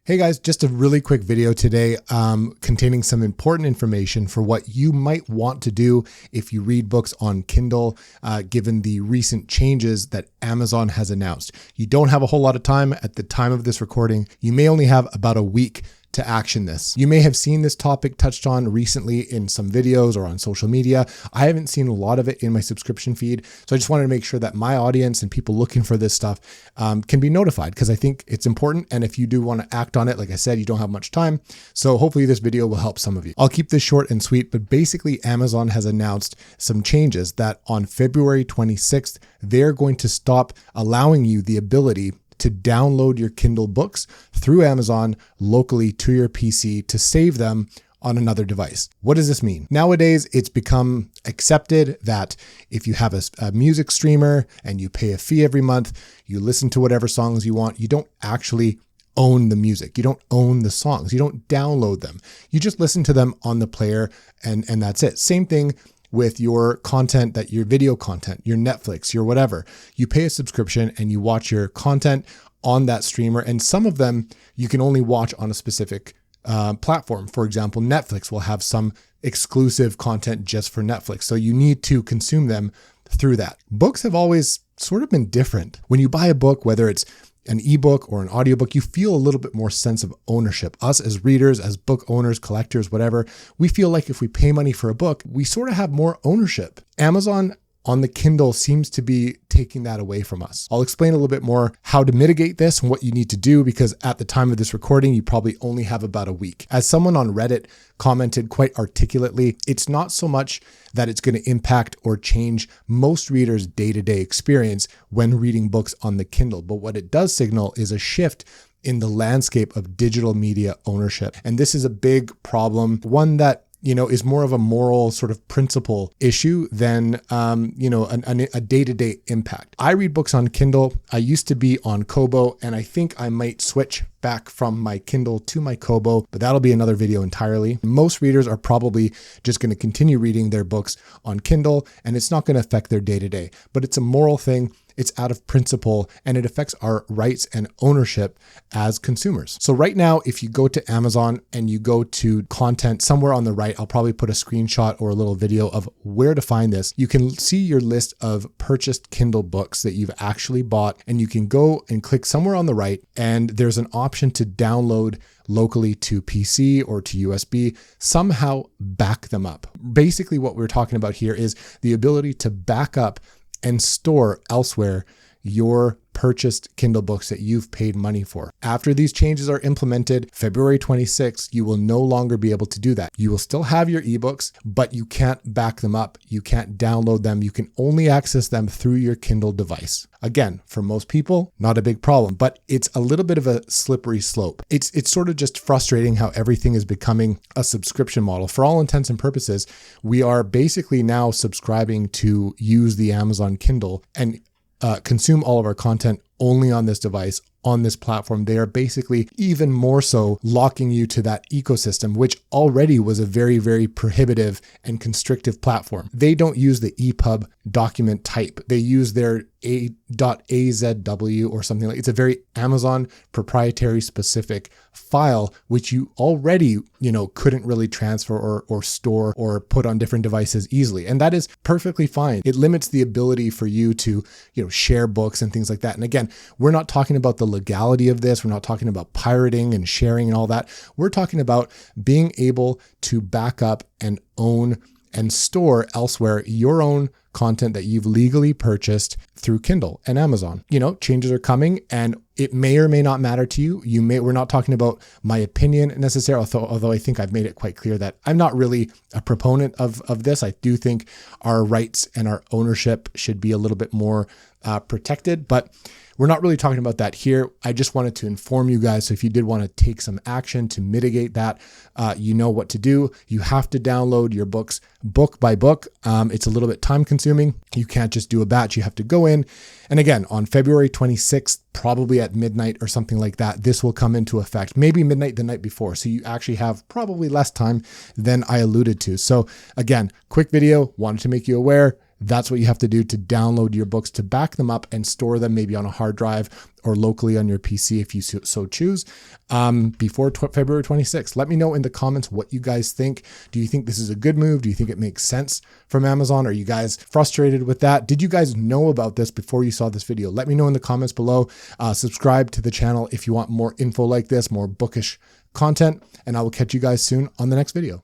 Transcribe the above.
Hey guys, just a really quick video today containing some important information for what you might want to do if you read books on Kindle, given the recent changes that Amazon has announced. You don't have a whole lot of time at the time of this recording. You may only have about a week to action this. You may have seen this topic touched on recently in some videos or on social media. I haven't seen a lot of it in my subscription feed. So I just wanted to make sure that my audience and people looking for this stuff can be notified, because I think it's important. And if you do want to act on it, like I said, you don't have much time. So hopefully this video will help some of you. I'll keep this short and sweet, but basically Amazon has announced some changes that on February 26th, they're going to stop allowing you the ability to download your Kindle books through Amazon locally to your PC to save them on another device. What does this mean? Nowadays, it's become accepted that if you have a music streamer and you pay a fee every month, you listen to whatever songs you want, you don't actually own the music. You don't own the songs. You don't download them. You just listen to them on the player and that's it. Same thing with your content, that your video content, your Netflix, your whatever. You pay a subscription and you watch your content on that streamer. And some of them you can only watch on a specific platform. For example, Netflix will have some exclusive content just for Netflix. So you need to consume them through that. Books have always sort of been different. When you buy a book, whether it's an ebook or an audiobook, you feel a little bit more sense of ownership. Us as readers, as book owners, collectors, whatever, we feel like if we pay money for a book, we sort of have more ownership. Amazon on the Kindle seems to be taking that away from us. I'll explain a little bit more how to mitigate this and what you need to do, because at the time of this recording, you probably only have about a week. As someone on Reddit commented quite articulately, it's not so much that it's going to impact or change most readers' day-to-day experience when reading books on the Kindle, but what it does signal is a shift in the landscape of digital media ownership. And this is a big problem, one that is more of a moral sort of principle issue than, a day-to-day impact. I read books on Kindle. I used to be on Kobo, and I think I might switch back from my Kindle to my Kobo, but that'll be another video entirely. Most readers are probably just going to continue reading their books on Kindle, and it's not going to affect their day-to-day, but it's a moral thing. It's out of principle, and it affects our rights and ownership as consumers. So right now, if you go to Amazon and you go to content somewhere on the right, I'll probably put a screenshot or a little video of where to find this. You can see your list of purchased Kindle books that you've actually bought, and you can go and click somewhere on the right, and there's an option to download locally to PC or to USB, somehow back them up. Basically, what we're talking about here is the ability to back up and store elsewhere your purchased Kindle books that you've paid money for. After these changes are implemented, February 26th, you will no longer be able to do that. You will still have your ebooks, but you can't back them up. You can't download them. You can only access them through your Kindle device. Again, for most people, not a big problem, but it's a little bit of a slippery slope. It's sort of just frustrating how everything is becoming a subscription model. For all intents and purposes, we are basically now subscribing to use the Amazon Kindle and consume all of our content only on this device, on this platform. They are basically even more so locking you to that ecosystem, which already was a very, very prohibitive and constrictive platform. They don't use the EPUB document type. They use their .azw or something like. It's a very Amazon proprietary specific file, which you already, couldn't really transfer or store or put on different devices easily. And that is perfectly fine. It limits the ability for you to, share books and things like that. And again, we're not talking about the legality of this. We're not talking about pirating and sharing and all that. We're talking about being able to back up and own and store elsewhere your own content that you've legally purchased through Kindle and Amazon. Changes are coming, and it may or may not matter to you. We're not talking about my opinion necessarily, although I think I've made it quite clear that I'm not really a proponent of this. I do think our rights and our ownership should be a little bit more protected, but we're not really talking about that here. I just wanted to inform you guys. So if you did want to take some action to mitigate that, you know what to do. You have to download your books book by book. It's a little bit time consuming. You can't just do a batch. You have to go in. And again, on February 26th, probably at midnight or something like that, this will come into effect. Maybe midnight the night before. So you actually have probably less time than I alluded to. So again, quick video, wanted to make you aware. That's what you have to do to download your books, to back them up and store them maybe on a hard drive or locally on your PC if you so choose, before February 26th. Let me know in the comments what you guys think. Do you think this is a good move? Do you think it makes sense from Amazon? Are you guys frustrated with that? Did you guys know about this before you saw this video? Let me know in the comments below. Subscribe to the channel if you want more info like this, more bookish content, and I will catch you guys soon on the next video.